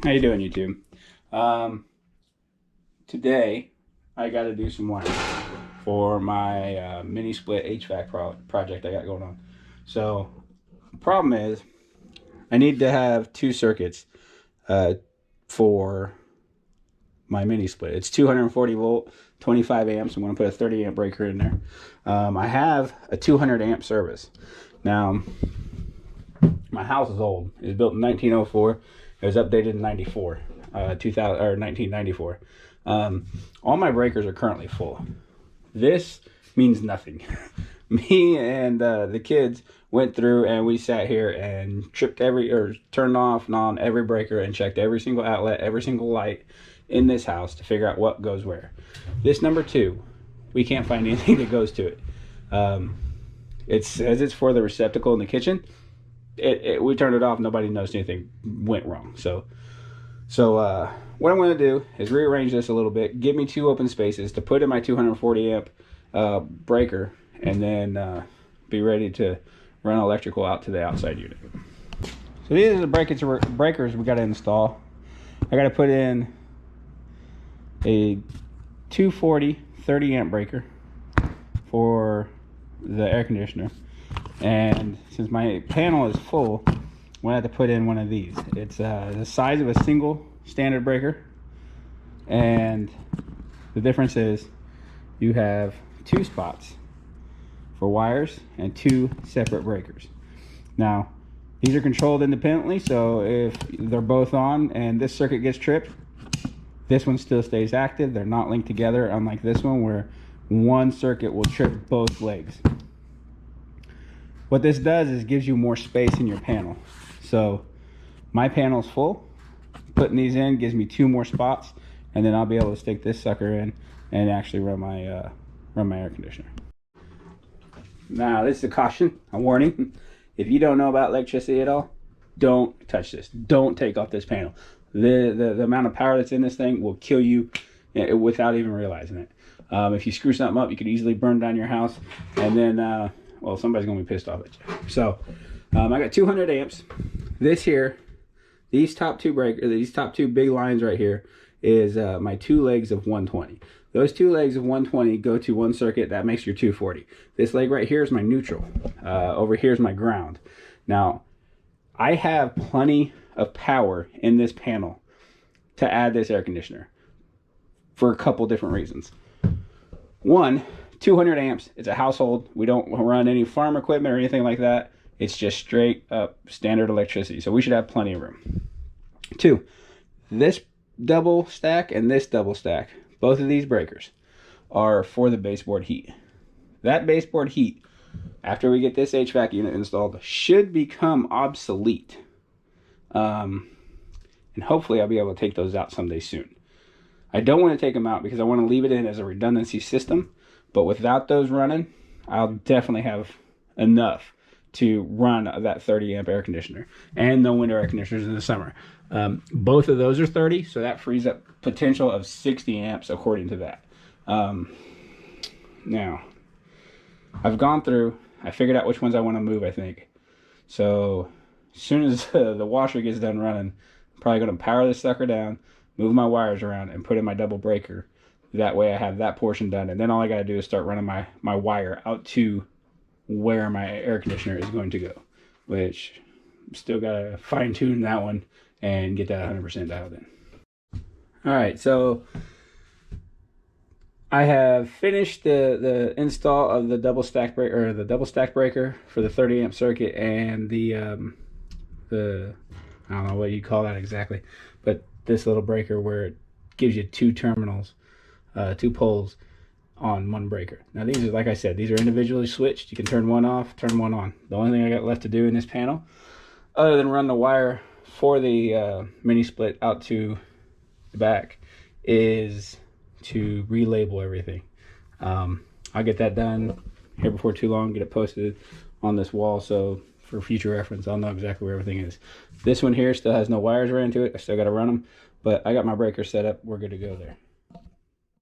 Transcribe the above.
How you doing, YouTube? Today I got to do some wiring for my mini split HVAC project I got going on. So the problem is I need to have two circuits for my mini split. It's 240 volt, 25 amps. I'm going to put a 30 amp breaker in there. I have a 200 amp service. Now my house is old. It was built in 1904. It was updated in 94, 2000 or 1994. All my breakers are currently full. This means nothing. Me and the kids went through and we sat here and turned off and on every breaker and checked every single outlet, every single light in this house to figure out what goes where. This number 2, we can't find anything that goes to it. It says it's for the receptacle in the kitchen. We turned it off. Nobody knows anything went wrong. So what I'm going to do is rearrange this a little bit, give me 2 open spaces to put in my 240 amp breaker, and then be ready to run electrical out to the outside unit. So these are the breakers we got to install. I got to put in a 240 30 amp breaker for the air conditioner. And since my panel is full, I'm going to have to put in one of these. It's the size of a single standard breaker. And the difference is you have 2 spots for wires and 2 separate breakers. Now, these are controlled independently, so if they're both on and this circuit gets tripped, this one still stays active. They're not linked together, unlike this one where one circuit will trip both legs. What this does is gives you more space in your panel. So my panel's full. Putting these in gives me 2 more spots, and then I'll be able to stick this sucker in and actually run my air conditioner. Now, this is a caution, a warning. If you don't know about electricity at all, don't touch this. Don't take off this panel. The amount of power that's in this thing will kill you without even realizing it. If you screw something up, you could easily burn down your house, and then well, somebody's gonna be pissed off at you. So I got 200 amps. This here, these top two big lines right here is my 2 legs of 120. Those 2 legs of 120 go to one circuit that makes your 240. This leg right here is my neutral. Over here is my ground. Now, I have plenty of power in this panel to add this air conditioner for a couple different reasons. One, 200 amps. It's a household. We don't run any farm equipment or anything like that. It's just straight up standard electricity. So we should have plenty of room. 2, this double stack and this double stack, both of these breakers are for the baseboard heat. That baseboard heat, after we get this HVAC unit installed, should become obsolete. And hopefully I'll be able to take those out someday soon. I don't want to take them out because I want to leave it in as a redundancy system. But without those running, I'll definitely have enough to run that 30 amp air conditioner and the winter air conditioners in the summer. Both of those are 30, so that frees up potential of 60 amps according to that. Now, I've gone through, I figured out which ones I want to move, I think. So as soon as the washer gets done running, I'm probably going to power this sucker down, move my wires around, and put in my double breaker. That way I have that portion done, and then all I got to do is start running my wire out to where my air conditioner is going to go, which still got to fine tune that one and get that 100% dialed in. All right, so I have finished the install of the double stack breaker for the 30 amp circuit and the I don't know what you call that exactly, but this little breaker where it gives you 2 terminals, 2 poles on one breaker. Now these are, like I said, these are individually switched. You can turn one off, turn one on. The only thing I got left to do in this panel, other than run the wire for the mini split out to the back, is to relabel everything. I'll get that done here before too long, get it posted on this wall, so for future reference I'll know exactly where everything is. This one here still has no wires ran to it. I still got to run them, but I got my breaker set up. We're good to go there.